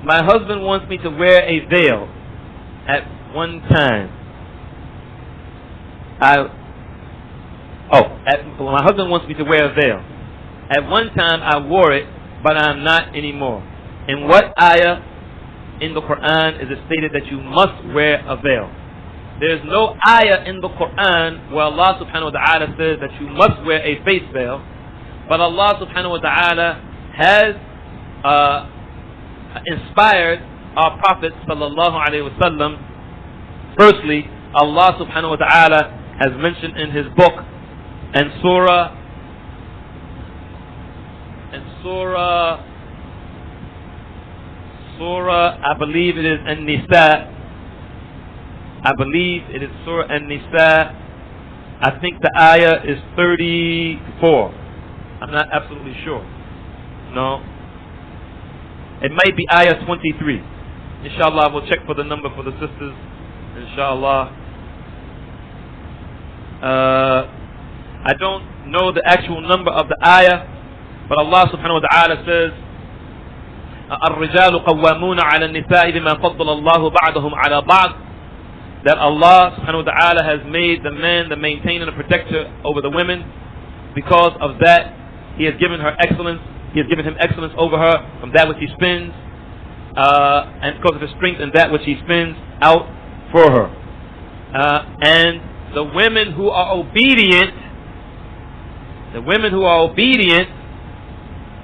My husband wants me to wear a veil at one time. My husband wants me to wear a veil. At one time I wore it, but I'm not anymore. In what ayah in the Qur'an is it stated that you must wear a veil? There's no ayah in the Qur'an where Allah subhanahu wa ta'ala says that you must wear a face veil, but Allah subhanahu wa ta'ala has inspired our Prophet sallallahu alaihi wasallam. Firstly, Allah subhanahu wa ta'ala has mentioned in his book and surah, I believe it is An-Nisa. I believe it is Surah An-Nisa. I think the ayah is 34. I'm not absolutely sure. No. It might be ayah 23. Inshallah, we'll check for the number for the sisters. Inshallah. I don't know the actual number of the ayah, but Allah subhanahu wa ta'ala says, الرجال قوامون على النساء بما فضل الله بعضهم على بعض, that Allah subhanahu wa ta'ala has made the man the maintainer and the protector over the women. Because of that, He has given her excellence. He has given him excellence over her from that which he spends, and because of his strength and that which he spends out for her. And the women who are obedient,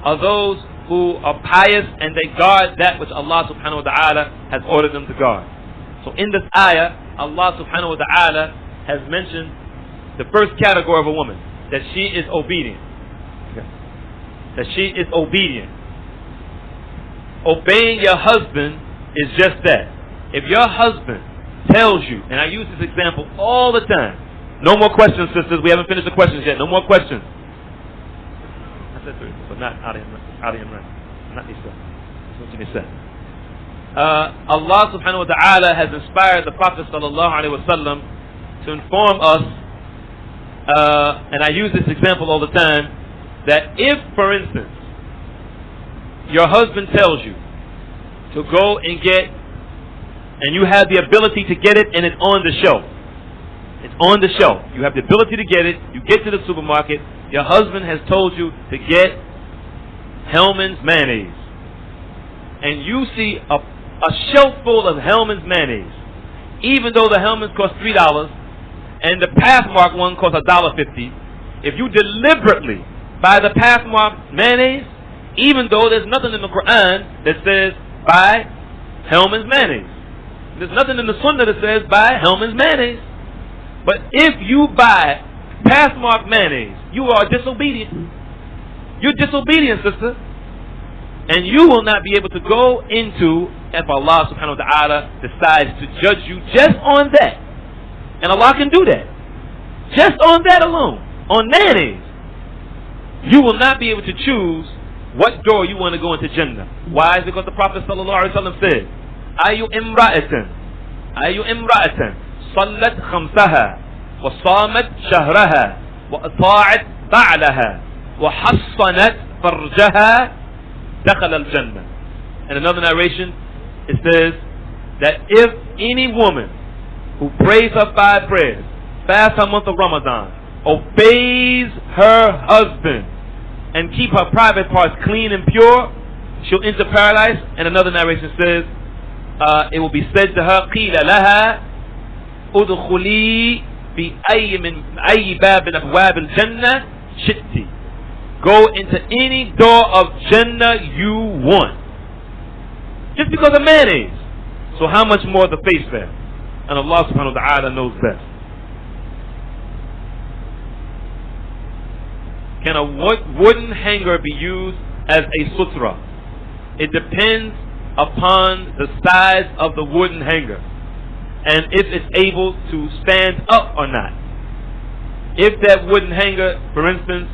are those who are pious and they guard that which Allah subhanahu wa ta'ala has ordered them to guard. So in this ayah, Allah subhanahu wa ta'ala has mentioned the first category of a woman, that she is obedient. That she is obedient. Obeying your husband is just that. If your husband tells you, and I use this example all the time, no more questions, sisters, we haven't finished the questions yet, no more questions. I said 3, but not Ali Imran, not Isa. That's what you said. Allah subhanahu wa ta'ala has inspired the Prophet sallallahu alaihi wasallam to inform us, and I use this example all the time, that if, for instance, your husband tells you to go and get, and you have the ability to get it and it's on the shelf. It's on the shelf. You have the ability to get it. You get to the supermarket. Your husband has told you to get Hellman's mayonnaise. And you see a shelf full of Hellman's mayonnaise. Even though the Hellman's cost $3 and the Pathmark one costs $1.50, if you deliberately buy the Pathmark mayonnaise, even though there's nothing in the Qur'an that says buy Hellman's mayonnaise. There's nothing in the Sunnah that says buy Hellman's mayonnaise. But if you buy Pathmark mayonnaise, you are disobedient. You're disobedient, sister. And you will not be able to go into, if Allah subhanahu wa ta'ala decides to judge you just on that. And Allah can do that. Just on that alone. On mayonnaise. You will not be able to choose what door you want to go into Jannah. Why? Because the Prophet sallallahu alaihi wasallam said, Ayu imra'atan sallat khamsaha wa samat shahraha wa ata'at ba'laha wa hassanat farjaha dakhala al-jannah. In another narration, it says that if any woman who prays her 5 prayers, fasts her month of Ramadan, obeys her husband, and keep her private parts clean and pure, she'll enter paradise. And another narration says, it will be said to her, قِيلَ لَهَا أُدْخُلِي بِأَيِّ بَابٍ أَبْوَابِ الْجَنَّةِ شِئْتِ. Go into any door of Jannah you want. Just because of mayonnaise. So how much more the face veil? And Allah subhanahu wa ta'ala knows best. Can a wooden hanger be used as a sutra? It depends upon the size of the wooden hanger and if it's able to stand up or not. If that wooden hanger, for instance,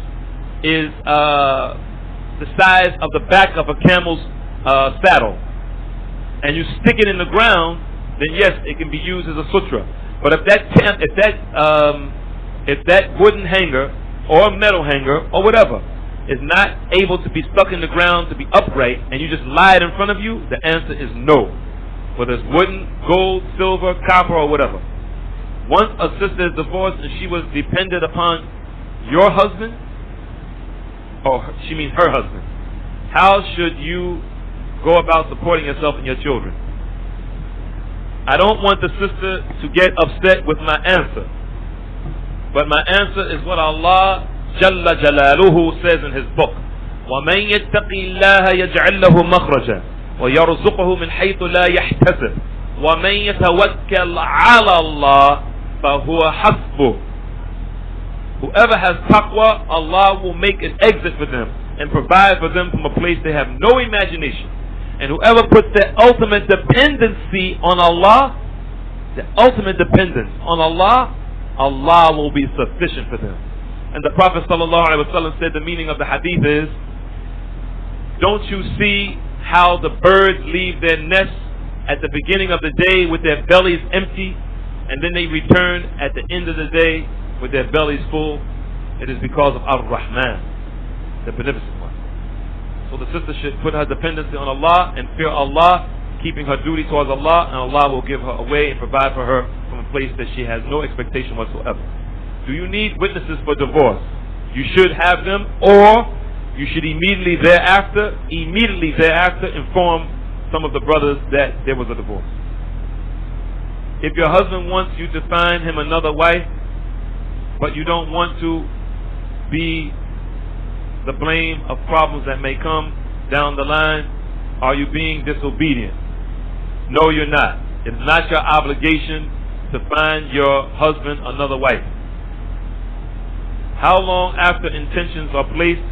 is the size of the back of a camel's saddle, and you stick it in the ground, then yes, it can be used as a sutra. But if that wooden hanger or a metal hanger or whatever is not able to be stuck in the ground to be upright, and you just lie it in front of you, the answer is no. Whether it's wooden, gold, silver, copper, or whatever. Once a sister is divorced and she was dependent upon your husband, or she means her husband, how should you go about supporting yourself and your children? I don't want the sister to get upset with my answer, but my answer is what Allah Jalla Jalaluhu says in His book. وَمَنْ يَتَّقِ اللَّهَ يَجْعَلْ لَهُ مَخْرَجًا وَيَرْزُقْهُ مِنْ حَيْثُ لَا يَحْتَسِبُ وَمَنْ يَتَوَكَّلْ عَلَى اللَّهِ فَهُوَ حَسْبُهُ. Whoever has taqwa, Allah will make an exit for them and provide for them from a place they have no imagination. And whoever puts their ultimate dependency on Allah, the ultimate dependence on Allah, Allah will be sufficient for them. And the Prophet ﷺ said the meaning of the hadith is, don't you see how the birds leave their nests at the beginning of the day with their bellies empty, and then they return at the end of the day with their bellies full? It is because of Ar-Rahman, the beneficent one. So the sister should put her dependency on Allah and fear Allah, keeping her duty towards Allah, and Allah will give her a way and provide for her from a place that she has no expectation whatsoever. Do you need witnesses for divorce? You should have them, or you should immediately thereafter inform some of the brothers that there was a divorce. If your husband wants you to find him another wife, but you don't want to be the blame of problems that may come down the line, are you being disobedient? No, you're not. It's not your obligation to find your husband another wife. How long after intentions are placed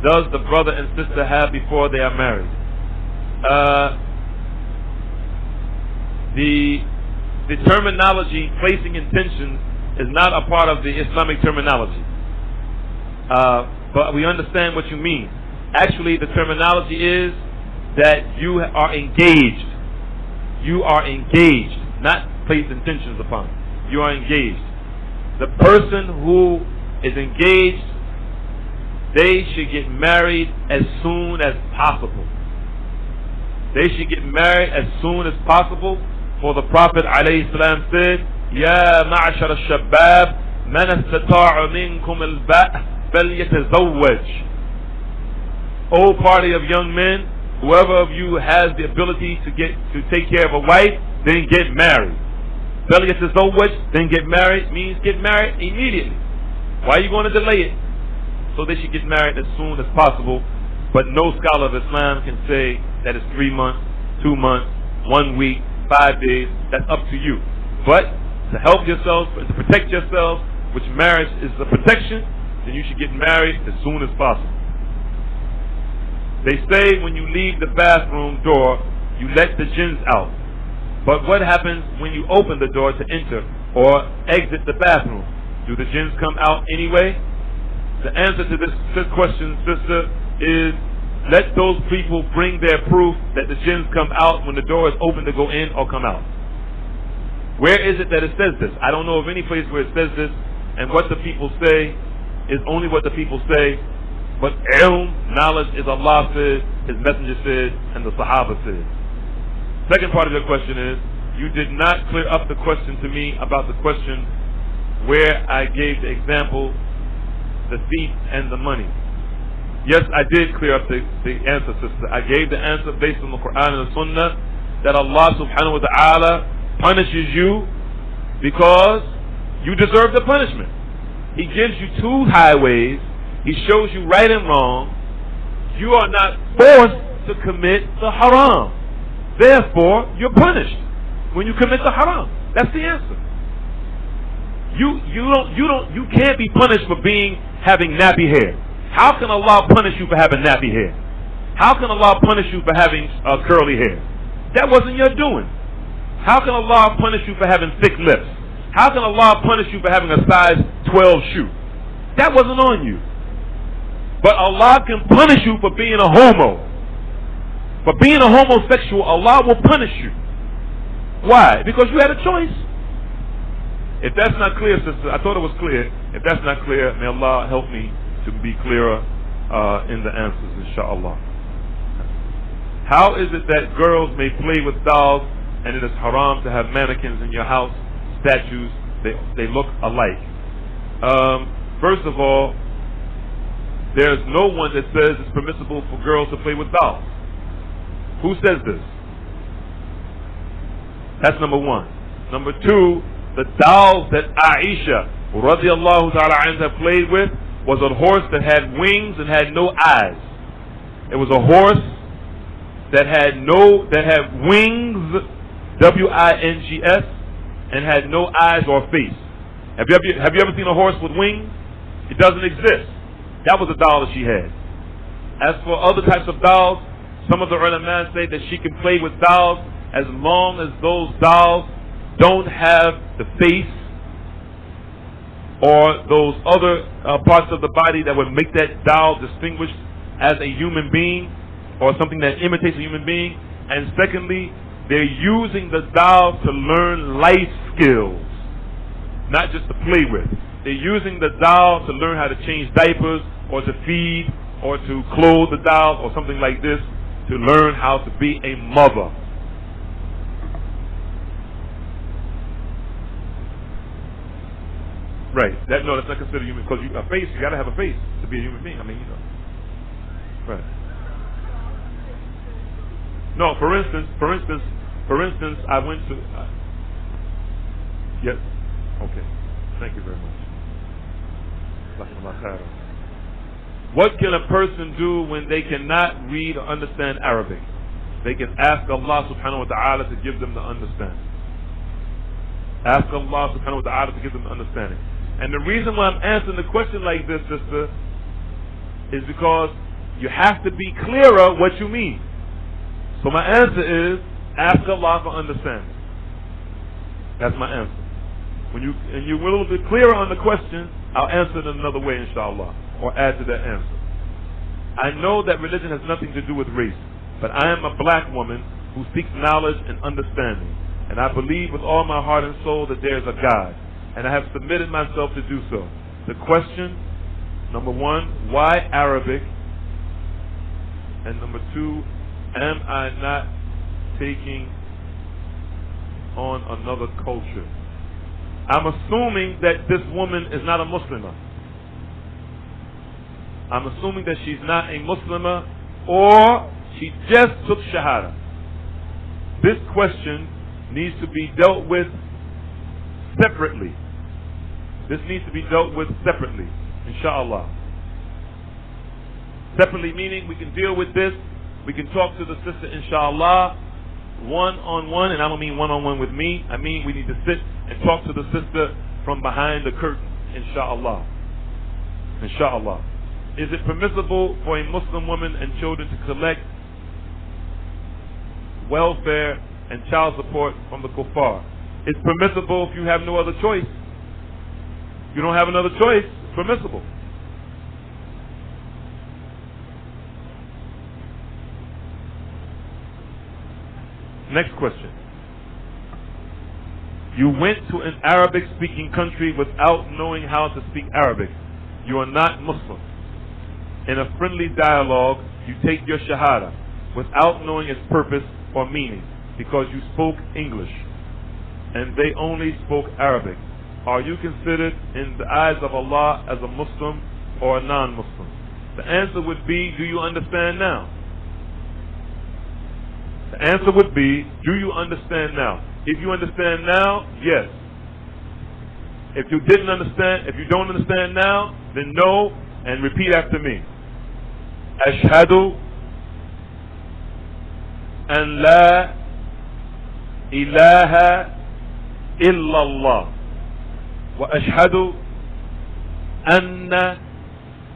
does the brother and sister have before they are married? The terminology placing intentions is not a part of the Islamic terminology. But we understand what you mean. Actually, the terminology is that you are engaged. You are engaged, not place intentions upon. You are engaged. The person who is engaged, they should get married as soon as possible. They should get married as soon as possible. For the Prophet ﷺ said, يا معشر الشباب من استطاع منكم الباء فليتزوج. O party of young men, whoever of you has the ability to take care of a wife, then get married. فليتزوج, then get married, means get married immediately. Why are you going to delay it? So they should get married as soon as possible. But no scholar of Islam can say that it's 3 months, 2 months, 1 week, 5 days. That's up to you. But to help yourself and to protect yourself, which marriage is a protection, then you should get married as soon as possible. They say when you leave the bathroom door, you let the jinns out. But what happens when you open the door to enter or exit the bathroom? Do the jinns come out anyway? The answer to this question, sister, is let those people bring their proof that the jinns come out when the door is open to go in or come out. Where is it that it says this? I don't know of any place where it says this, and what the people say is only what the people say. But ilm, knowledge, is Allah said, His Messenger said, and the Sahaba said. Second part of your question is, you did not clear up the question to me about the question where I gave the example, the thief and the money. Yes, I did clear up the answer, sister. I gave the answer based on the Qur'an and the Sunnah that Allah subhanahu wa ta'ala punishes you because you deserve the punishment. He gives you two highways. He shows you right and wrong. You are not forced to commit the haram. Therefore, you're punished when you commit the haram. That's the answer. You can't be punished for having nappy hair. How can Allah punish you for having nappy hair? How can Allah punish you for having curly hair? That wasn't your doing. How can Allah punish you for having thick lips? How can Allah punish you for having a size 12 shoe? That wasn't on you. But Allah can punish you for being a homo. For being a homosexual, Allah will punish you. Why? Because you had a choice. If that's not clear, sister, I thought it was clear. If that's not clear, may Allah help me to be clearer. in the answers, inshallah. How is it that girls may play with dolls and it is haram to have mannequins in your house, statues, they look alike? First of all, there's no one that says it's permissible for girls to play with dolls. Who says this? That's number one. Number two, the dolls that Aisha radiallahu ta'ala anha played with was a horse that had wings and had no eyes. It was a horse that had wings, W-I-N-G-S, and had no eyes or face. Have you ever seen a horse with wings? It doesn't exist. That was a doll that she had. As for other types of dolls, some of the ulama say that she can play with dolls as long as those dolls don't have the face or those other parts of the body that would make that doll distinguished as a human being or something that imitates a human being. And secondly, they're using the doll to learn life skills, not just to play with. They're using the doll to learn how to change diapers or to feed or to clothe the doll or something like this, to learn how to be a mother. Right. That's not considered human, because a face, you gotta have a face to be a human being. I mean, you know. Right. No, for instance, I went to. Yes. Okay. Thank you very much. What can a person do when they cannot read or understand Arabic? They can ask Allah subhanahu wa ta'ala to give them the understanding. Ask Allah subhanahu wa ta'ala to give them the understanding. And the reason why I'm answering the question like this, sister, is because you have to be clearer what you mean. So my answer is, ask Allah for understanding. That's my answer. When you're a little bit clearer on the question, I'll answer it in another way, inshallah, or add to that answer. I know that religion has nothing to do with race, but I am a black woman who seeks knowledge and understanding, and I believe with all my heart and soul that there is a God, and I have submitted myself to do so. The question, number one, why Arabic? And number two, am I not taking on another culture? I'm assuming that this woman is not a Muslimah. I'm assuming that she's not a Muslimah, or she just took Shahada. This question needs to be dealt with separately. This needs to be dealt with separately, inshallah. Separately meaning we can deal with this, we can talk to the sister, inshallah, one-on-one, and I don't mean one-on-one with me. I mean we need to sit and talk to the sister from behind the curtain, inshallah. Inshallah. Is it permissible for a Muslim woman and children to collect welfare and child support from the kuffar? It's permissible if you have no other choice. If you don't have another choice, it's permissible. Next question. You went to an Arabic-speaking country without knowing how to speak Arabic. You are not Muslim. In a friendly dialogue, you take your Shahada without knowing its purpose or meaning because you spoke English and they only spoke Arabic. Are you considered in the eyes of Allah as a Muslim or a non-Muslim? The answer would be, do you understand now? The answer would be, do you understand now? If you understand now, yes. If you didn't understand, if you don't understand now, then no, and repeat after me. Ashhadu an la ilaha illallah wa ashhadu anna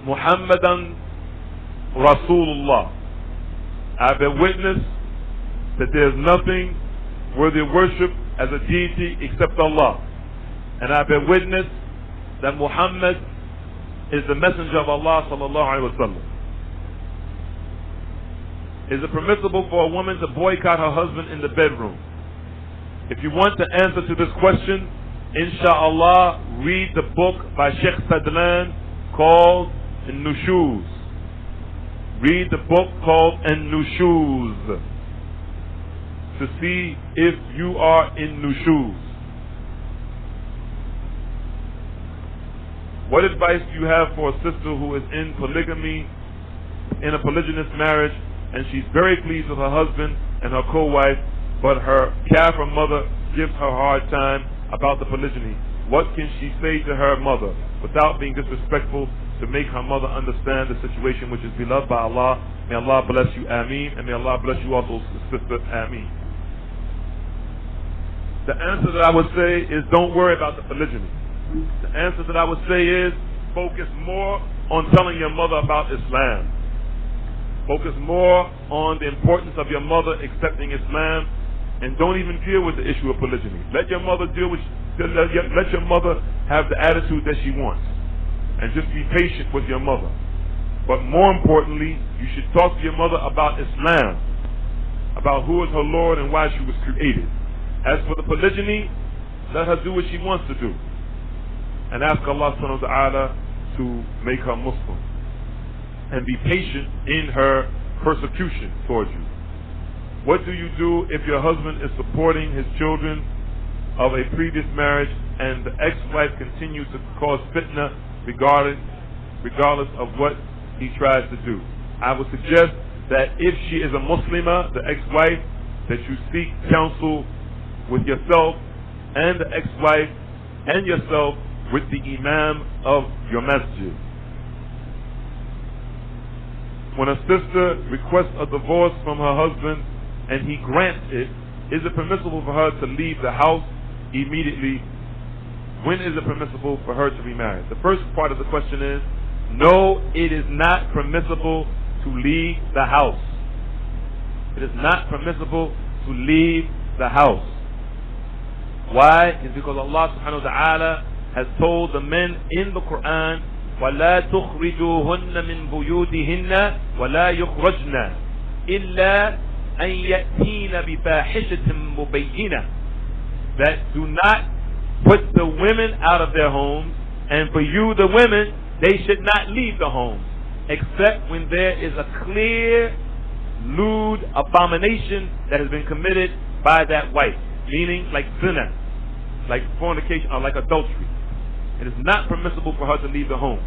Muhammadan Rasulullah. I bear witness that there is nothing worthy of worship as a deity except Allah. And I bear witness that Muhammad is the messenger of Allah sallallahu alaihi wasallam. Is it permissible for a woman to boycott her husband in the bedroom? If you want the answer to this question, inshallah, read the book by Sheikh Sadlan called Nushuz. read the book called An-Nushuz to see if you are in Nushuz. What advice do you have for a sister who is in polygamy, in a polygynous marriage, and she's very pleased with her husband and her co-wife, but her Kafir mother gives her a hard time about the polygyny? What can she say to her mother without being disrespectful to make her mother understand the situation, which is beloved by Allah? May Allah bless you, Ameen, and may Allah bless you also, sister, Ameen. The answer that I would say is don't worry about the polygyny. The answer that I would say is focus more on telling your mother about Islam. Focus more on the importance of your mother accepting Islam, and don't even deal with the issue of polygyny. Let your mother let your mother have the attitude that she wants, and just be patient with your mother. But more importantly, you should talk to your mother about Islam, about who is her Lord and why she was created. As for the polygyny, let her do what she wants to do, and ask Allah subhanahu wa ta'ala to make her Muslim, and be patient in her persecution towards you. What do you do if your husband is supporting his children of a previous marriage and the ex-wife continues to cause fitna regardless of what he tries to do? I would suggest that if she is a Muslimah, the ex-wife, that you seek counsel with yourself and the ex-wife and yourself with the imam of your masjid. When a sister requests a divorce from her husband and he grants it, is it permissible for her to leave the house immediately? When is it permissible for her to remarry? The first part of the question is, no, it is not permissible to leave the house. It is not permissible to leave the house. Why? It's because Allah subhanahu wa ta'ala has told the men in the Qur'an, وَلَا تُخْرِجُوهُنَّ مِن بُيُوتِهِنَّ وَلَا يُخْرَجْنَ إِلَّا أَن يَأْتِينَ بِفَاحِشَةٍ مُبَيِّنَةٍ, that do not put the women out of their homes, and for you, the women, they should not leave the homes, except when there is a clear, lewd abomination that has been committed by that wife, meaning like zina, like fornication, or like adultery. It is not permissible for her to leave the home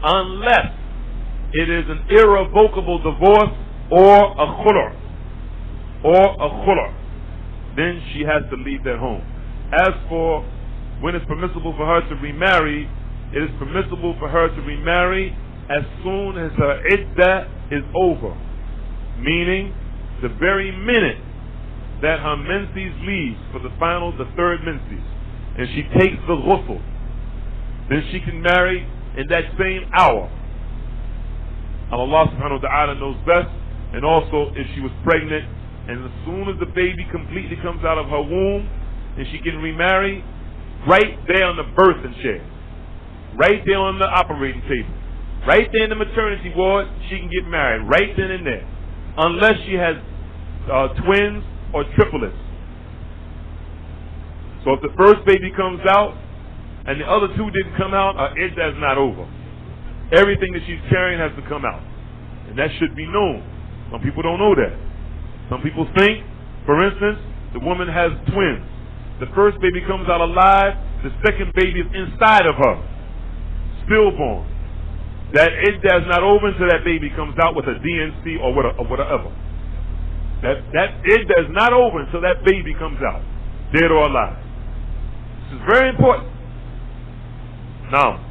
unless it is an irrevocable divorce or a khulur. Then she has to leave that home. As for when it's permissible for her to remarry, it is permissible for her to remarry as soon as her iddah is over, meaning the very minute that her menses leaves for the third menses, and she takes the ghusl, then she can marry in that same hour. And Allah subhanahu wa ta'ala knows best. And also if she was pregnant, and as soon as the baby completely comes out of her womb, then she can remarry right there on the birthing chair, right there on the operating table, right there in the maternity ward. She can get married right then and there, unless she has twins or triplets. So if the first baby comes out and the other two didn't come out, her iddah is not over. Everything that she's carrying has to come out, and that should be known. Some people don't know that. Some people think, for instance, the woman has twins. The first baby comes out alive, the second baby is inside of her, stillborn. That iddah is not over until that baby comes out with a DNC or whatever. That iddah is not over until that baby comes out, dead or alive. This is very important. Now,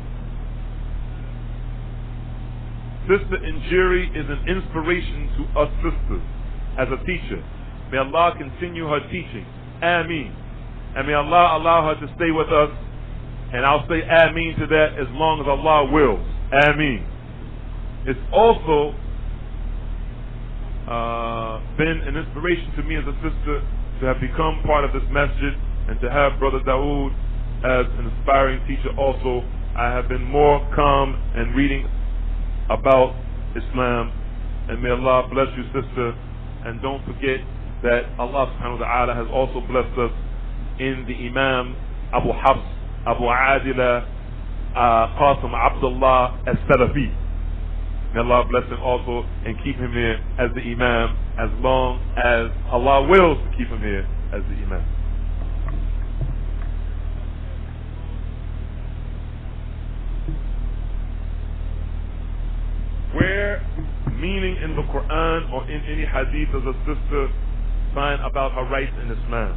Sister Injiri is an inspiration to us sisters as a teacher. May Allah continue her teaching. Ameen. And may Allah allow her to stay with us. And I'll say Ameen to that as long as Allah wills. Ameen. It's also been an inspiration to me as a sister to have become part of this masjid, and to have Brother Dawud as an inspiring teacher also. I have been more calm and reading about Islam, and may Allah bless you, sister. And don't forget that Allah subhanahu wa ta'ala has also blessed us in the Imam Abu Hafs Abu Adila Qasim Abdullah as-Salafi. May Allah bless him also and keep him here as the Imam as long as Allah wills to keep him here as the Imam. Where meaning in the Qur'an or in any hadith does a sister find about her rights in Islam?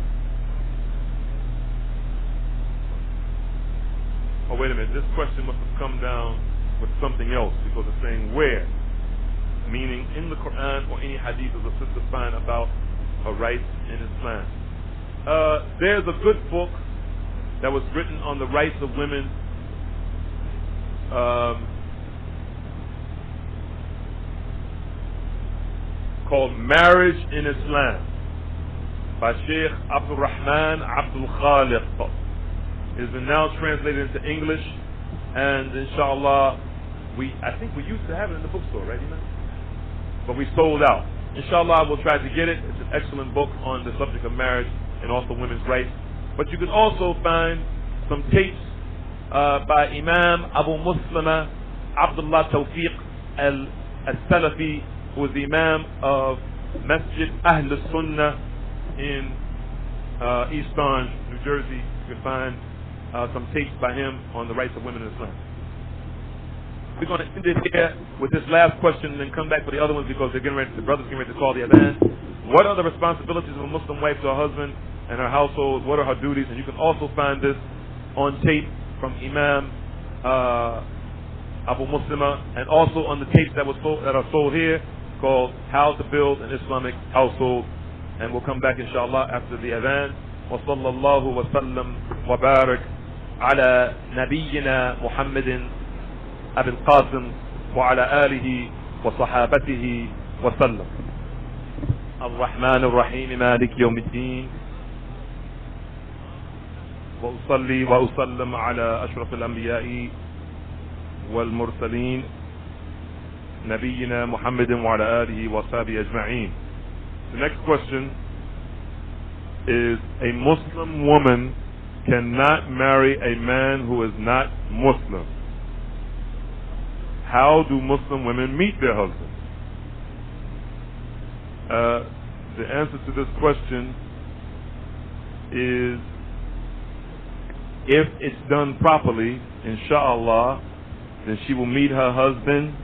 Oh, wait a minute. This question must have come down with something else because it's saying where. Meaning in the Quran or any hadith does a sister find about her rights in Islam. There's a good book that was written on the rights of women. Called Marriage in Islam by Sheikh Abdul Rahman Abdul Khaliq. It has been now translated into English, and inshallah, I think we used to have it in the bookstore, right, Imam? But we sold out. Inshallah, we'll try to get it. It's an excellent book on the subject of marriage and also women's rights. But you can also find some tapes by Imam Abu Muslima Abdullah Tawfiq al-Salafi, who was the Imam of Masjid Ahl Sunnah in East Orange, New Jersey. You can find some tapes by him on the rights of women in Islam. We're going to end it here with this last question and then come back for the other ones because the brothers getting ready to call the adhan. What are the responsibilities of a Muslim wife to her husband and her household? What are her duties? And you can also find this on tape from Imam Abu Muslima, and also on the tapes that are sold here, called How to Build an Islamic Household. And we'll come back inshallah after the adhan. وصلى الله وسلم وبارك على نبينا محمد أبي القاسم وعلى آله وصحابته وسلم. الرحمن الرحيم مالك يوم الدين. وأصلي وأسلم على أشرف الأنبياء والمرسلين نبينا محمد وعلى آله وصحبه أجمعين. The next question is, a Muslim woman cannot marry a man who is not Muslim. How do Muslim women meet their husbands? The answer to this question is, if it's done properly, inshallah, then she will meet her husband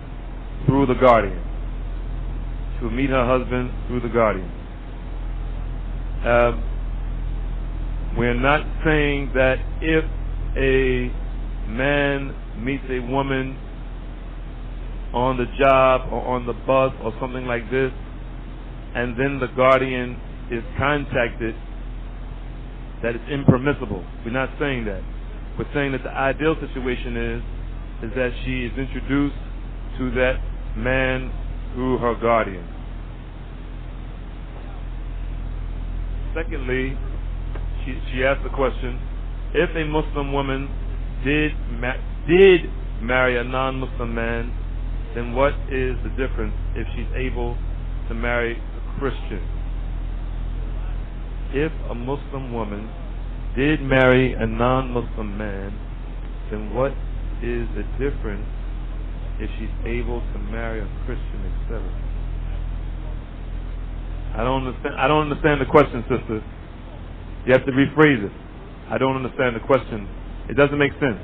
through the guardian. She will meet her husband through the guardian. We're not saying that if a man meets a woman on the job or on the bus or something like this, and then the guardian is contacted, that it's impermissible. We're not saying that. We're saying that the ideal situation is that she is introduced to that man through her guardian. Secondly, she asked the question, if a Muslim woman did marry a non-Muslim man, then what is the difference if she's able to marry a Christian? If a Muslim woman did marry a non-Muslim man, then what is the difference if she's able to marry a Christian, etc.? I don't understand the question, sister. You have to rephrase it. I don't understand the question. It doesn't make sense.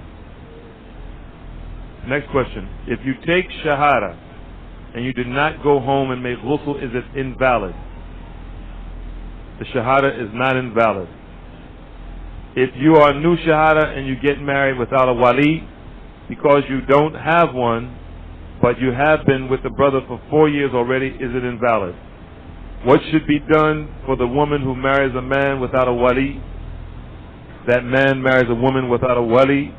Next question. If you take shahada and you did not go home and make ghusl, is it invalid? The shahada is not invalid. If you are new shahada and you get married without a wali, because you don't have one, but you have been with the brother for 4 years already, is it invalid? What should be done for the woman who marries a man without a wali? That man marries a woman without a wali,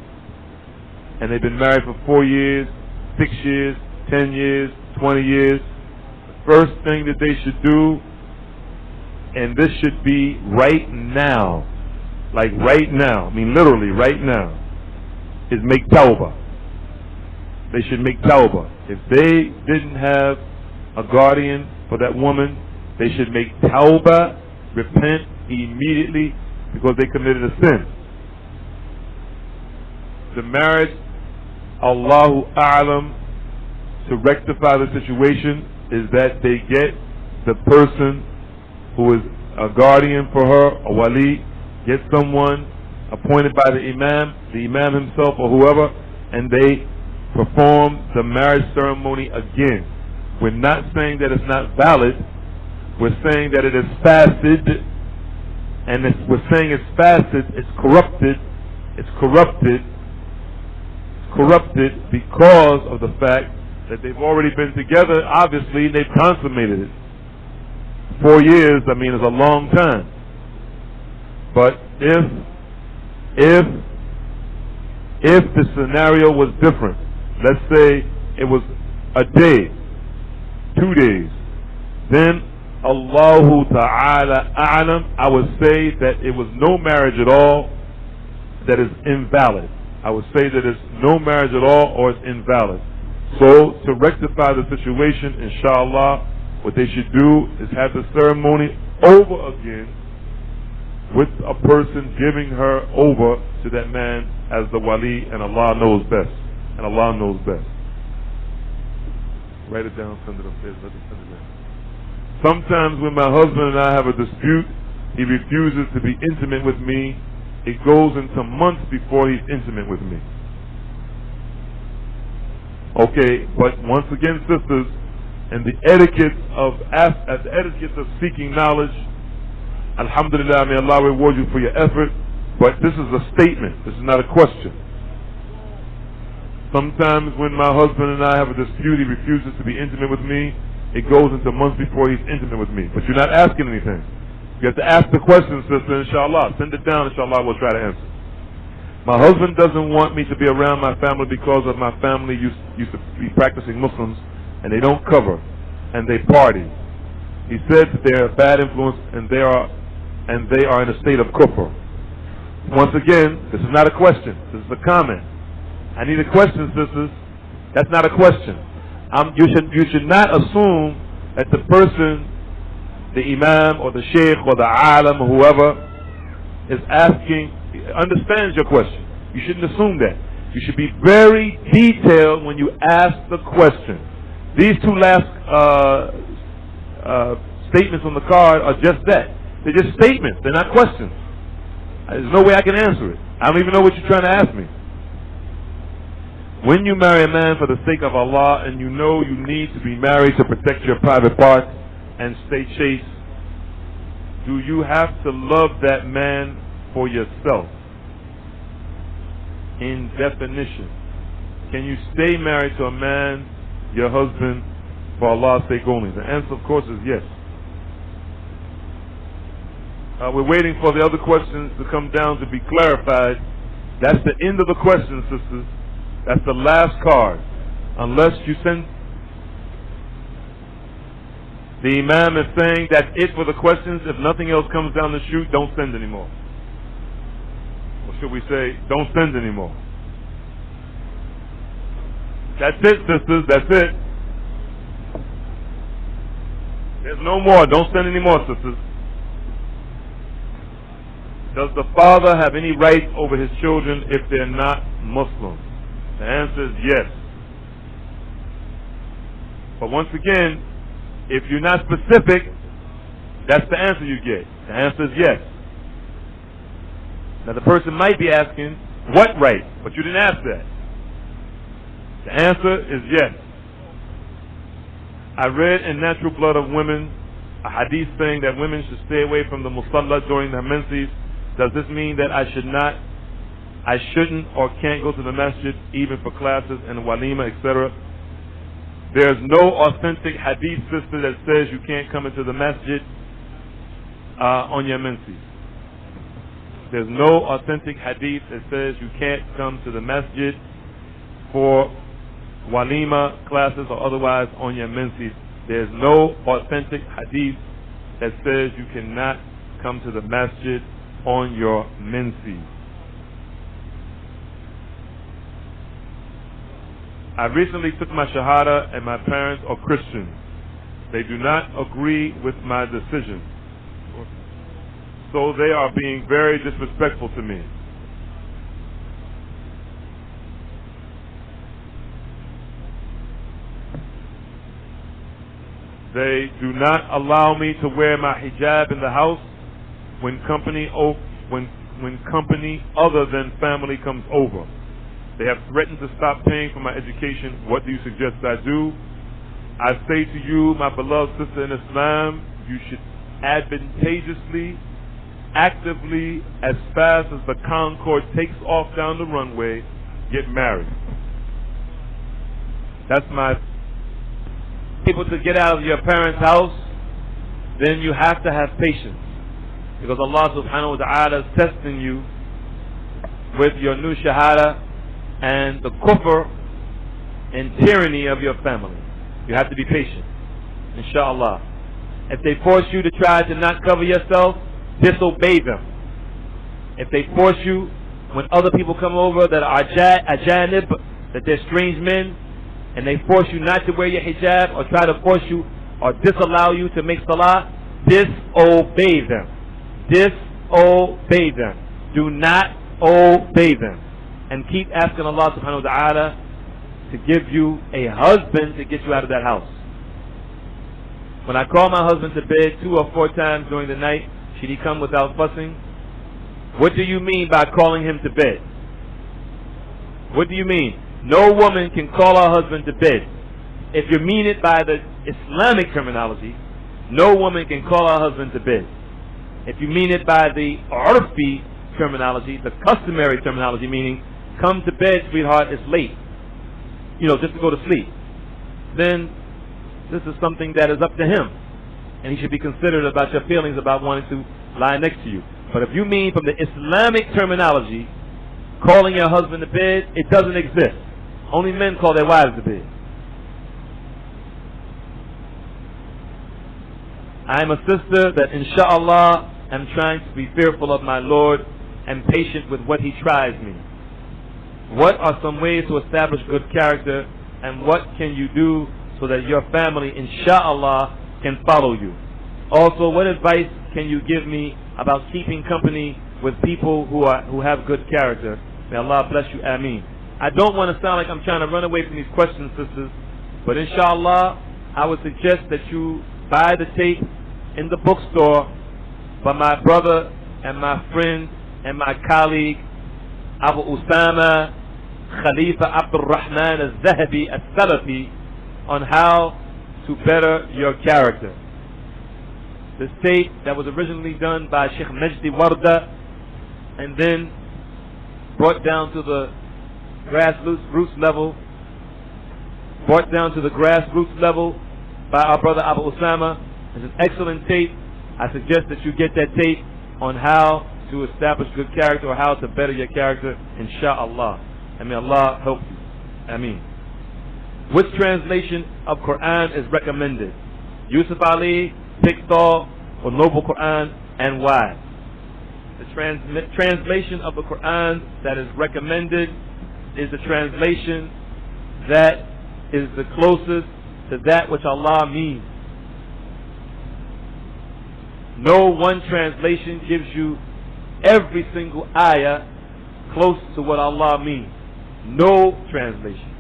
and they've been married for 4 years, 6 years, 10 years, 20 years. The first thing that they should do, and this should be right now, like right now, I mean literally right now, is make tawbah. They should make tawbah. If they didn't have a guardian for that woman, they should make tawbah, repent immediately, because they committed a sin. The marriage, Allahu A'lam, to rectify the situation is that they get the person who is a guardian for her, a wali, get someone appointed by the imam himself or whoever, and they perform the marriage ceremony again. We're not saying that it's not valid. We're saying that it is fasid, and we're saying it's fasid, it's corrupted because of the fact that they've already been together. Obviously, they've consummated it. 4 years, I mean, is a long time. But if the scenario was different, let's say it was a day, 2 days, then Allahu Ta'ala A'lam, I would say that it was no marriage at all that is invalid. I would say that it's no marriage at all or it's invalid. So to rectify the situation, inshallah, what they should do is have the ceremony over again with a person giving her over to that man as the wali, and Allah knows best. And Allah knows best. Write it down, send it upstairs, let me send it down. Sometimes when my husband and I have a dispute, he refuses to be intimate with me. It goes into months before he's intimate with me. Okay, but once again, sisters, and the etiquette of seeking knowledge, alhamdulillah, may Allah reward you for your effort, but this is a statement, this is not a question. Sometimes when my husband and I have a dispute, he refuses to be intimate with me. It goes into months before he's intimate with me. But you're not asking anything. You have to ask the question, sister, inshallah. Send it down, inshallah, we'll try to answer. My husband doesn't want me to be around my family because of my family used to be practicing Muslims, and they don't cover, and they party. He said that they're a bad influence, and they are in a state of kufr. Once again, this is not a question. This is a comment. I need a question, sisters. That's not a question. You should not assume that the person, the imam or the sheikh or the alim or whoever is asking, understands your question. You shouldn't assume that. You should be very detailed when you ask the question. These two last statements on the card are just that. They're just statements. They're not questions. There's no way I can answer it. I don't even know what you're trying to ask me. When you marry a man for the sake of Allah and you know you need to be married to protect your private parts and stay chaste, do you have to love that man for yourself? In definition, can you stay married to a man, your husband, for Allah's sake only? The answer, of course, is yes. We're waiting for the other questions to come down to be clarified. That's the end of the question, sisters. That's the last card. Unless you send... The imam is saying that's it for the questions. If nothing else comes down the chute, don't send anymore. Or should we say, don't send anymore? That's it, sisters. That's it. There's no more. Don't send any more, sisters. Does the father have any right over his children if they're not Muslim? The answer is yes. But once again, if you're not specific, that's the answer you get. The answer is yes. Now the person might be asking, what right? But you didn't ask that. The answer is yes. I read in Natural Blood of Women a hadith saying that women should stay away from the musalla during the menses. Does this mean that I shouldn't or can't go to the masjid even for classes and walima, etc.? There's no authentic hadith, sister, that says you can't come into the masjid on your menses. There's no authentic hadith that says you can't come to the masjid for walima classes or otherwise on your menses. There's no authentic hadith that says you cannot come to the masjid on your menses. I recently took my shahada and my parents are Christians. They do not agree with my decision. So they are being very disrespectful to me. They do not allow me to wear my hijab in the house when company other than family comes over. They have threatened to stop paying for my education. What do you suggest I do? I say to you, my beloved sister in Islam, you should advantageously, actively, as fast as the Concorde takes off down the runway, get married. That's my... Able to get out of your parents' house, then you have to have patience. Because Allah subhanahu wa ta'ala is testing you with your new shahada and the kufr and tyranny of your family. You have to be patient, inshallah. If they force you to try to not cover yourself, disobey them. If they force you, when other people come over that are ajanib, that they're strange men, and they force you not to wear your hijab or try to force you or disallow you to make salah, disobey them. Disobey them. Do not obey them. And keep asking Allah subhanahu wa ta'ala to give you a husband to get you out of that house. When I call my husband to bed 2 or 4 times during the night, should he come without fussing? What do you mean by calling him to bed? What do you mean? No woman can call her husband to bed. If you mean it by the Islamic terminology, no woman can call her husband to bed. If you mean it by the urfi terminology, the customary terminology, meaning come to bed, sweetheart, it's late, just to go to sleep, then this is something that is up to him, and he should be considerate about your feelings about wanting to lie next to you. But if you mean from the Islamic terminology, calling your husband to bed, it doesn't exist. Only men call their wives to bed. I am a sister that inshallah am trying to be fearful of my Lord and patient with what he tries me. What are some ways to establish good character, and what can you do so that your family inshallah can follow you? Also, what advice can you give me about keeping company with people who have good character? May Allah bless you, Ameen. I don't want to sound like I'm trying to run away from these questions, sisters, but inshallah I would suggest that you buy the tape in the bookstore by my brother and my friend and my colleague Abu Usama Khalifa Abdul Rahman al-Zahabi al-Salafi on how to better your character. This tape that was originally done by Sheikh Majdi Warda and then brought down to the grassroots level by our brother Abu Usama. It's an excellent tape. I suggest that you get that tape on how to establish good character or how to better your character, inshallah. And may Allah help you. Ameen. Which translation of Qur'an is recommended? Yusuf Ali, Pickthall, or Noble Qur'an, and why? The translation of the Qur'an that is recommended is the translation that is the closest to that which Allah means. No one translation gives you every single ayah close to what Allah means. No translation.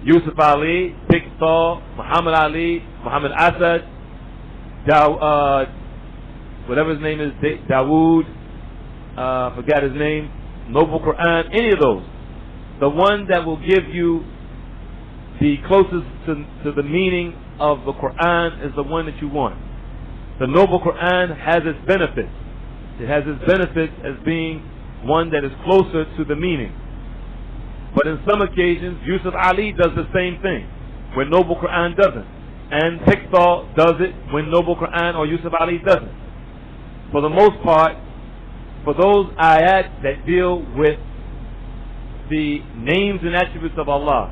Yusuf Ali, Pickthall, Muhammad Ali, Muhammad Asad, whatever his name is, Dawud, forgot his name, Noble Qur'an, any of those. The one that will give you the closest to the meaning of the Qur'an is the one that you want. The Noble Qur'an has its benefits. It has its benefits as being one that is closer to the meaning. But in some occasions, Yusuf Ali does the same thing, where Noble Qur'an doesn't. And Pickthall does it when Noble Qur'an or Yusuf Ali doesn't. For the most part, for those ayat that deal with the names and attributes of Allah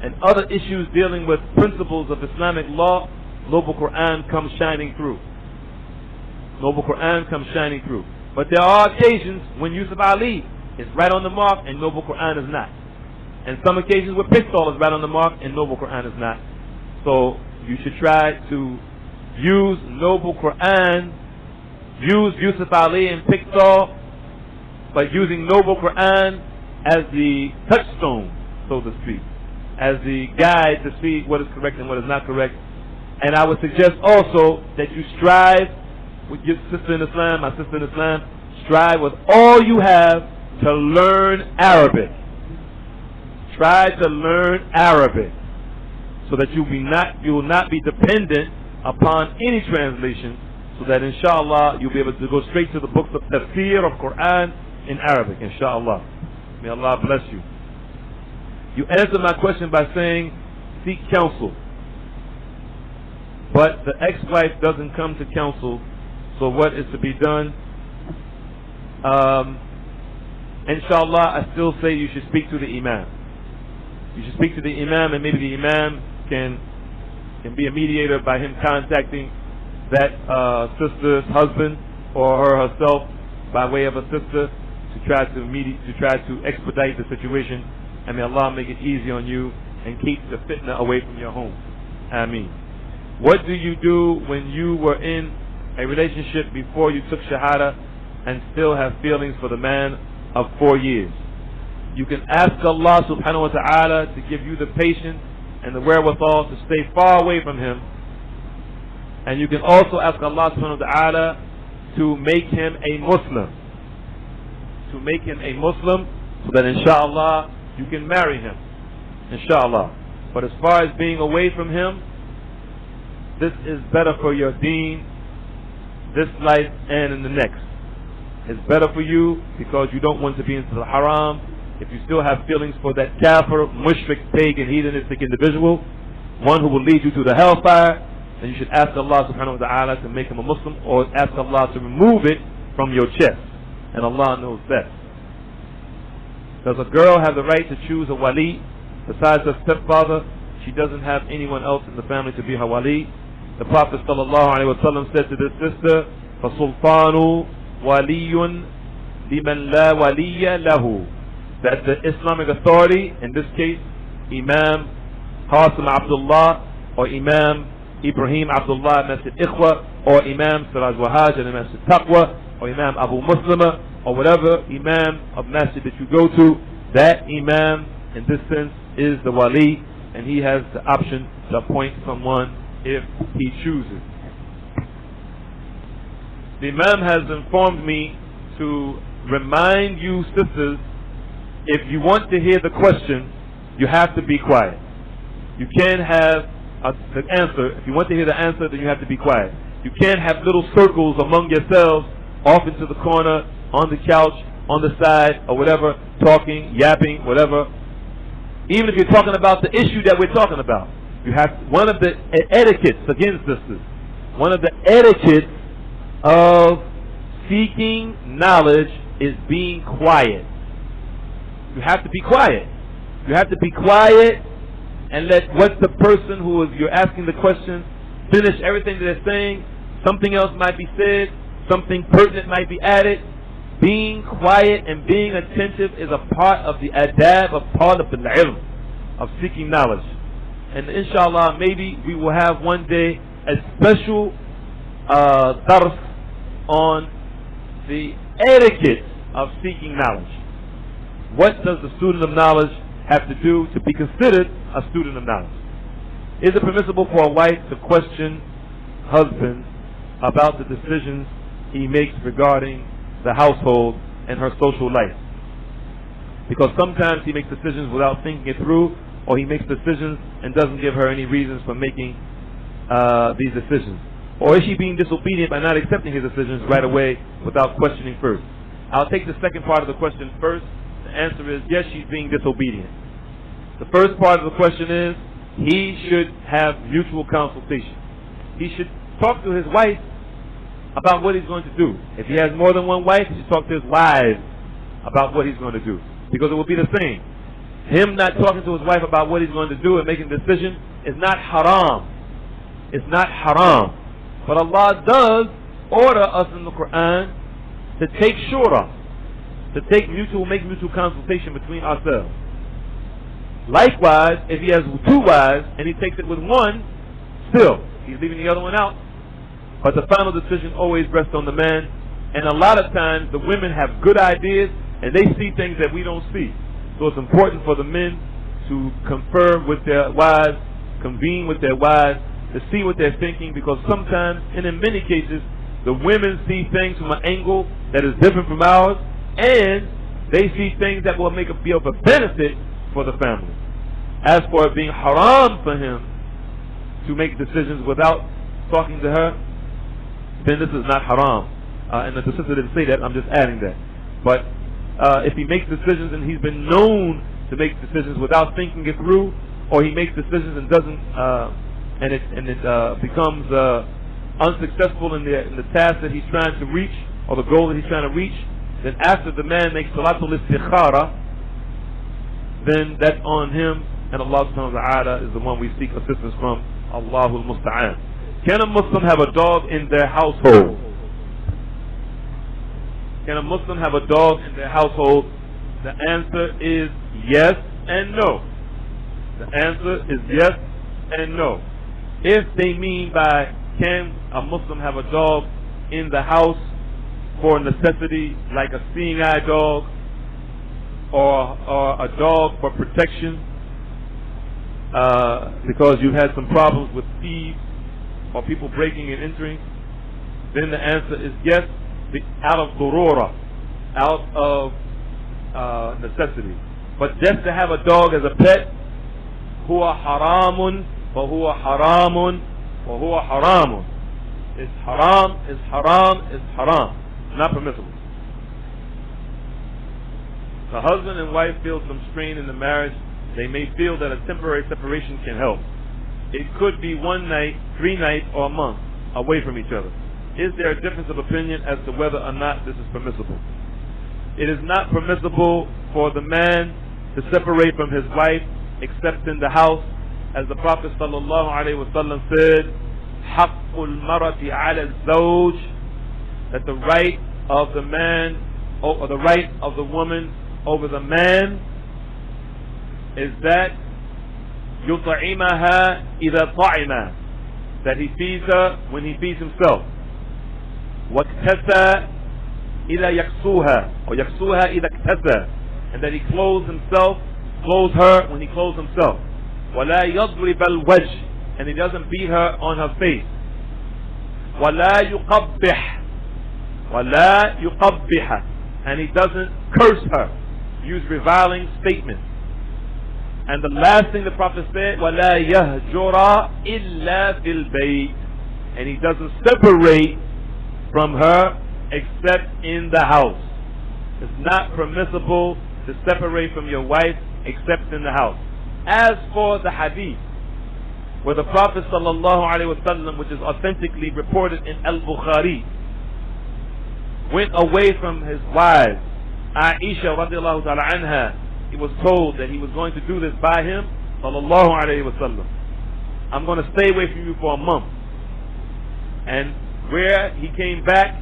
and other issues dealing with principles of Islamic law, Noble Qur'an comes shining through. Noble Qur'an comes shining through. But there are occasions when Yusuf Ali is right on the mark and Noble Qur'an is not. And some occasions where Pickthall is right on the mark and Noble Qur'an is not. So you should try to use Noble Qur'an, use Yusuf Ali and Pickthall, but using Noble Qur'an as the touchstone, so to speak, as the guide to see what is correct and what is not correct. And I would suggest also that you strive with your sister in Islam, my sister in Islam, strive with all you have to learn Arabic. Try to learn Arabic so that you will not be dependent upon any translation, so that inshallah you'll be able to go straight to the books of tafsir of Qur'an in Arabic, inshallah. May Allah bless you. You answered my question by saying seek counsel, but the ex-wife doesn't come to counsel, so what is to be done? Inshallah, I still say you should speak to the imam. You should speak to the imam, and maybe the imam can be a mediator by him contacting that sister's husband or her herself by way of a sister to try to expedite the situation, and may Allah make it easy on you and keep the fitna away from your home. Ameen. What do you do when you were in a relationship before you took shahada and still have feelings for the man of 4 years? You can ask Allah subhanahu wa ta'ala to give you the patience and the wherewithal to stay far away from him. And you can also ask Allah subhanahu wa ta'ala to make him a Muslim. To make him a Muslim so that inshallah you can marry him. Inshallah. But as far as being away from him, this is better for your deen, this life and in the next. It's better for you because you don't want to be into the haram. If you still have feelings for that kafir, mushrik, pagan, heathenistic individual, one who will lead you to the hellfire, then you should ask Allah subhanahu wa ta'ala to make him a Muslim, or ask Allah to remove it from your chest. And Allah knows best. Does a girl have the right to choose a wali besides her stepfather? She doesn't have anyone else in the family to be her wali. The Prophet sallallahu alaihi wasallam said to this sister, فَسُلْطَانُ وَلِيٌّ لِمَنْ لَا وَلِيَّ لَهُ, that the Islamic authority, in this case Imam Qasim Abdullah or Imam Ibrahim Abdullah Masjid Ikhwa or Imam Siraj Wahaj and Masjid Taqwa or Imam Abu Muslima or whatever Imam of Masjid that you go to, that Imam in this sense is the wali, and he has the option to appoint someone if he chooses. The Imam has informed me to remind you sisters, if you want to hear the question, you have to be quiet. You can't have the answer. If you want to hear the answer, then you have to be quiet. You can't have little circles among yourselves, off into the corner, on the couch, on the side, or whatever, talking, yapping, whatever. Even if you're talking about the issue that we're talking about, you have one of the etiquettes, again sisters, one of the etiquettes of seeking knowledge is being quiet. You have to be quiet. You have to be quiet and let what the person who is you're asking the question finish everything that they're saying. Something else might be said, something pertinent might be added. Being quiet and being attentive is a part of the adab, a part of the ilm, of seeking knowledge. And inshallah, maybe we will have one day a special dars on the etiquette of seeking knowledge. What does the student of knowledge have to do to be considered a student of knowledge? Is it permissible for a wife to question husband about the decisions he makes regarding the household and her social life? Because sometimes he makes decisions without thinking it through, or he makes decisions and doesn't give her any reasons for making these decisions. Or is she being disobedient by not accepting his decisions right away without questioning first? I'll take the second part of the question first. The answer is yes, she's being disobedient. The first part of the question is he should have mutual consultation. He should talk to his wife about what he's going to do. If he has more than one wife, he should talk to his wives about what he's going to do, because it will be the same. Him not talking to his wife about what he's going to do and making a decision is not haram. It's not haram. But Allah does order us in the Qur'an to take shura, to make mutual consultation between ourselves. Likewise, if he has two wives and he takes it with one, still he's leaving the other one out. But the final decision always rests on the man. And a lot of times the women have good ideas and they see things that we don't see. So it's important for the men to confer with their wives, convene with their wives, to see what they're thinking, because sometimes, and in many cases, the women see things from an angle that is different from ours, and they see things that will be of a benefit for the family. As for it being haram for him to make decisions without talking to her, then this is not haram. And the sister didn't say that, I'm just adding that. But if he makes decisions and he's been known to make decisions without thinking it through, or he makes decisions and doesn't, and it becomes unsuccessful in the task that he's trying to reach, or the goal that he's trying to reach, then after the man makes salatul istikhara, then that's on him, and Allah subhanahu wa ta'ala is the one we seek assistance from. Allahul Musta'an. Can a Muslim have a dog in their household? Can a Muslim have a dog in their household? The answer is yes and no. The answer is yes and no. If they mean by can a Muslim have a dog in the house for necessity, like a seeing eye dog, or a dog for protection, because you've had some problems with thieves or people breaking and entering, then the answer is yes, out of durura, out of necessity. But just to have a dog as a pet, huwa haramun, wa huwa haramun, wa huwa haramun. It's haram, it's haram, it's haram. Not permissible. The husband and wife feel some strain in the marriage. They may feel that a temporary separation can help. It could be 1 night, 3 nights, or a month away from each other. Is there a difference of opinion as to whether or not this is permissible? It is not permissible for the man to separate from his wife except in the house, as the Prophet sallallahu alaihi wasallam said, "Haqqul marati ala zawj," that the right of the man, or the right of the woman over the man, is that yut'imaha idha ta'ima, that he feeds her when he feeds himself. Waktasa idha yaksuha, or yaksuha idha ktasa, and that he clothes her when he clothes himself. Wala yadrib al-wajh, and he doesn't beat her on her face. Wala yuqabbih, and he doesn't curse her, use reviling statements. And the last thing the Prophet said, وَلَا يَهْجُرَ إِلَّا فِي الْبَيْتِ, and he doesn't separate from her except in the house. It's not permissible to separate from your wife except in the house. As for the hadith, where the Prophet ﷺ, which is authentically reported in Al-Bukhari, went away from his wives, Aisha radiallahu ta'ala anha, he was told that he was going to do this by him, sallallahu alayhi wa sallam. I'm going to stay away from you for a month. And where he came back,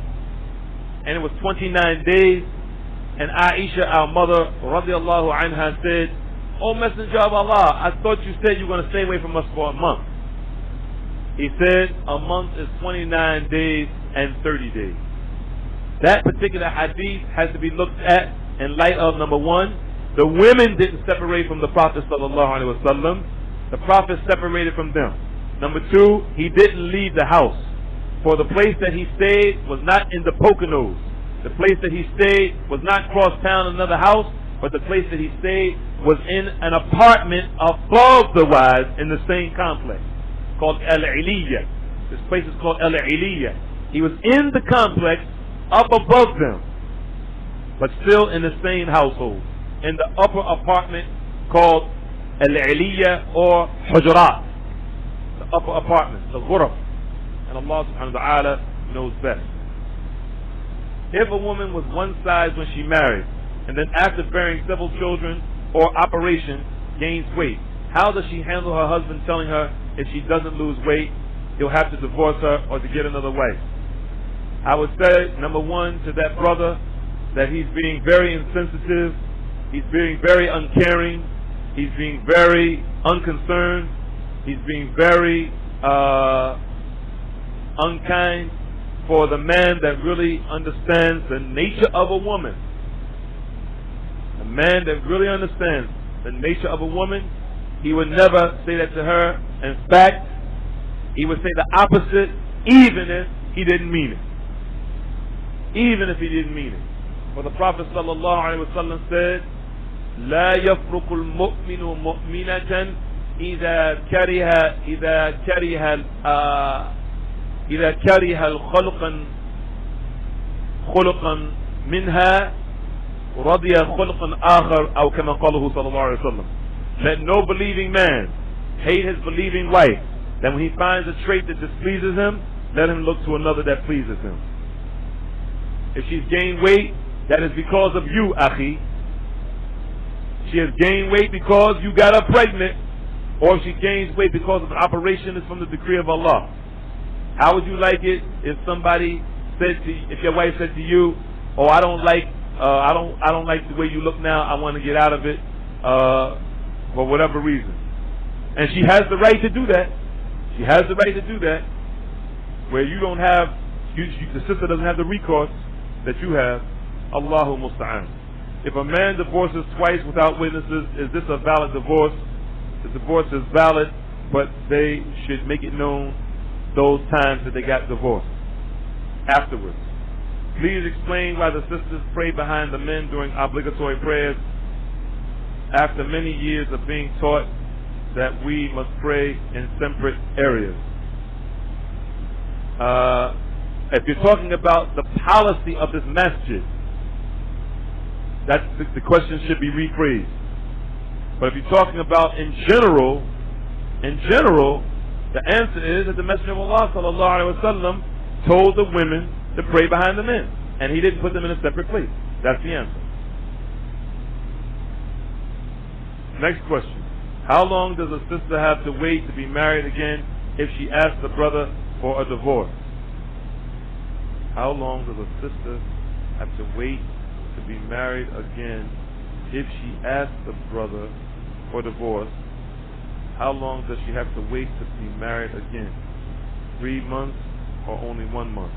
and it was 29 days, and Aisha, our mother, radiallahu anha, said, "O Messenger of Allah, I thought you said you were going to stay away from us for a month." He said, a month is 29 days and 30 days. That particular hadith has to be looked at in light of, number one, the women didn't separate from the Prophet ﷺ. The Prophet separated from them. Number two, he didn't leave the house. For the place that he stayed was not in the Poconos. The place that he stayed was not cross town in another house, but the place that he stayed was in an apartment above the wives in the same complex, called Al-Iliyya. This place is called Al-Iliyya. He was in the complex up above them, but still in the same household, in the upper apartment called Al-Iliyya or Hujurat, the upper apartment, the Ghuraf. And Allah subhanahu wa ta'ala knows best. If a woman was one size when she married, and then after bearing several children or operation gains weight, how does she handle her husband telling her if she doesn't lose weight, he'll have to divorce her or to get another wife? I would say, number one, to that brother, that he's being very insensitive, he's being very uncaring, he's being very unconcerned, he's being very unkind for the man that really understands the nature of a woman. A man that really understands the nature of a woman, he would never say that to her. In fact, He would say the opposite even if he didn't mean it. Even if he didn't mean it. For the Prophet ﷺ said, لا يفرق المؤمن مؤمنة إذا كره الخلقا خلقا منها رضي خلقا آخر أو كما قاله صلى الله عليه وسلم. Let no believing man hate his believing wife, that when he finds a trait that displeases him, let him look to another that pleases him. If she's gained weight, that is because of you, akhi. She has gained weight because you got her pregnant, or if she gains weight because of an operation is from the decree of Allah. How would you like it if somebody said to you, if your wife said to you, "Oh, I don't like the way you look now. I want to get out of it for whatever reason," and she has the right to do that. She has the right to do that, where you don't have, the sister doesn't have the recourse that you have. Allahu musta'an. If a man divorces twice without witnesses, is this a valid divorce? The divorce is valid, but they should make it known those times that they got divorced. Afterwards, please explain why the sisters pray behind the men during obligatory prayers after many years of being taught that we must pray in separate areas. If you're talking about the policy of this masjid, the question should be rephrased. But if you're talking about in general, the answer is that the Messenger of Allah sallallahu alaihi wasallam told the women to pray behind the men, and he didn't put them in a separate place. That's the answer. Next question. How long does a sister have to wait to be married again if she asks the brother for a divorce? How long does a sister have to wait to be married again if she asks the brother for divorce? How long does she have to wait to be married again? 3 months or only 1 month?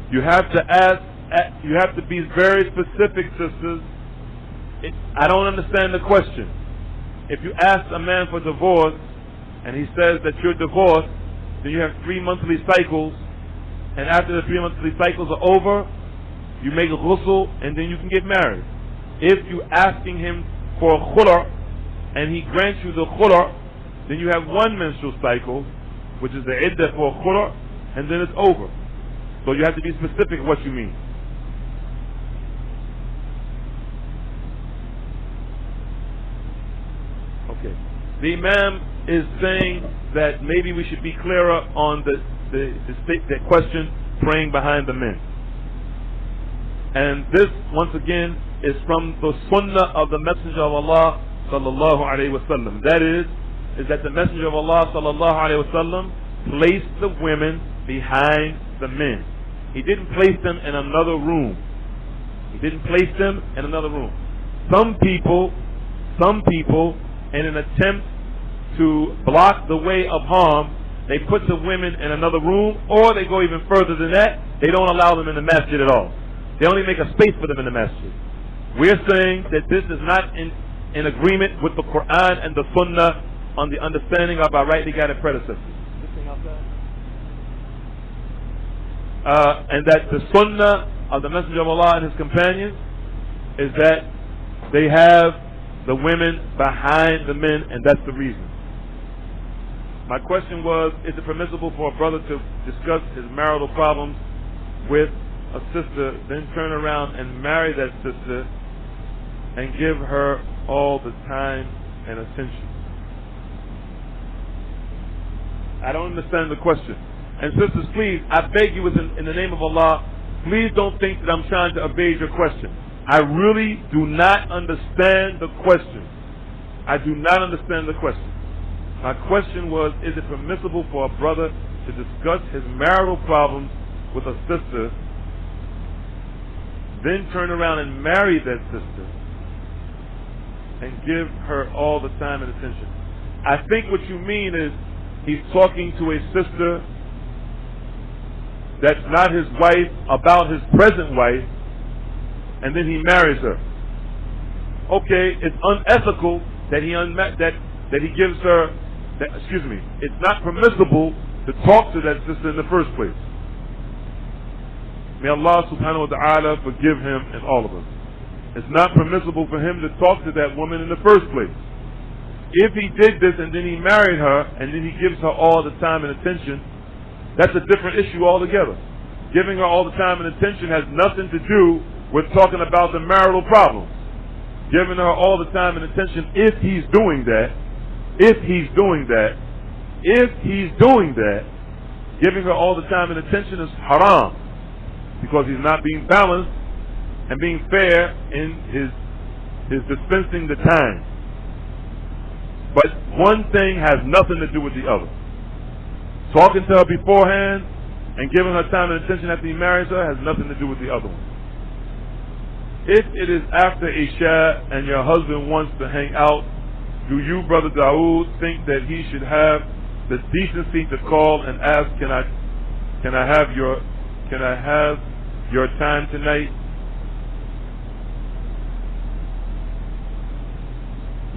You have to ask, you have to be very specific, sisters. I don't understand the question. If you ask a man for divorce and he says that you're divorced, then you have 3 monthly cycles, and after the 3 monthly cycles are over, you make a ghusl and then you can get married. If you're asking him for a khula and he grants you the khula, then you have 1 menstrual cycle, which is the iddah for a khula, and then it's over. So you have to be specific what you mean. Okay. The Imam is saying that maybe we should be clearer on the question, praying behind the men. And this, once again, is from the sunnah of the Messenger of Allah sallallahu alaihi wasallam. That is that the Messenger of Allah sallallahu alaihi wasallam placed the women behind the men. He didn't place them in another room. He didn't place them in another room. Some people, in an attempt to block the way of harm, they put the women in another room, or they go even further than that. They don't allow them in the masjid at all. They only make a space for them in the masjid. We're saying that this is not in agreement with the Qur'an and the Sunnah on the understanding of our rightly guided predecessors. And that the Sunnah of the Messenger of Allah and his companions is that they have the women behind the men, and that's the reason. My question was, is it permissible for a brother to discuss his marital problems with a sister, then turn around and marry that sister and give her all the time and attention? I don't understand the question. And sisters, please, I beg you in the name of Allah, please don't think that I'm trying to evade your question. I really do not understand the question. I do not understand the question. My question was, is it permissible for a brother to discuss his marital problems with a sister, then turn around and marry that sister and give her all the time and attention? I think what you mean is he's talking to a sister that's not his wife about his present wife, and then he marries her. Okay, it's unethical that he gives her. It's not permissible to talk to that sister in the first place. May Allah subhanahu wa ta'ala forgive him and all of us. It's not permissible for him to talk to that woman in the first place. If he did this and then he married her and then he gives her all the time and attention, that's a different issue altogether. Giving her all the time and attention has nothing to do with talking about the marital problems. Giving her all the time and attention, if he's doing that, giving her all the time and attention is haram, because he's not being balanced and being fair in his dispensing the time. But one thing has nothing to do with the other. Talking to her beforehand and giving her time and attention after he marries her has nothing to do with the other one. If it is after Isha and your husband wants to hang out, do you, Brother Dawud, think that he should have the decency to call and ask, can I have your time tonight?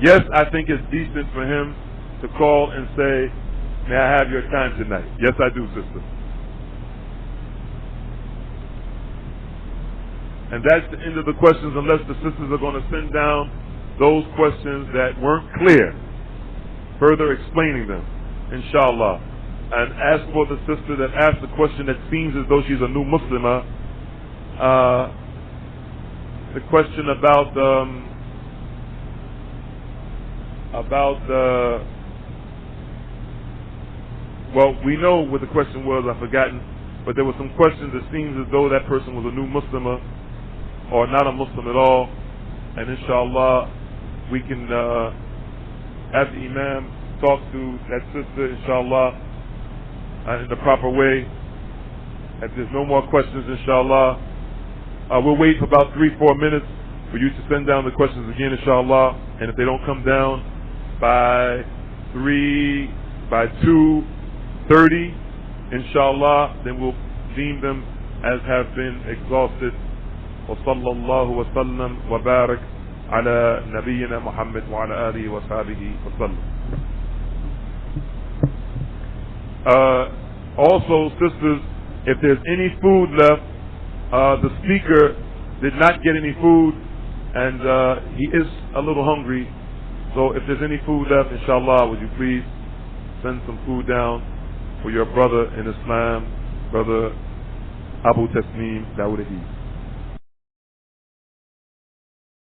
Yes, I think it's decent for him to call and say, may I have your time tonight? Yes, I do, sister. And that's the end of the questions, unless the sisters are going to send down those questions that weren't clear, further explaining them, inshallah. And as for the sister that asked the question that seems as though she's a new Muslimah, the question about well, we know what the question was, I've forgotten, but there were some questions that seems as though that person was a new Muslimah or not a Muslim at all, and inshallah we can have the Imam talk to that sister, inshallah, in the proper way. If there's no more questions, inshallah, we'll wait for about 3-4 minutes for you to send down the questions again, inshallah, and if they don't come down by 2:30, inshallah, then we'll deem them as have been exhausted. وصلى الله وسلم وبارك على نبينا محمد وعلى آله وصحبه وسلم. Also, sisters, if there's any food left, the speaker did not get any food, and he is a little hungry. So if there's any food left, inshallah, would you please send some food down for your brother in Islam, Brother Abu Tasneem Dawud.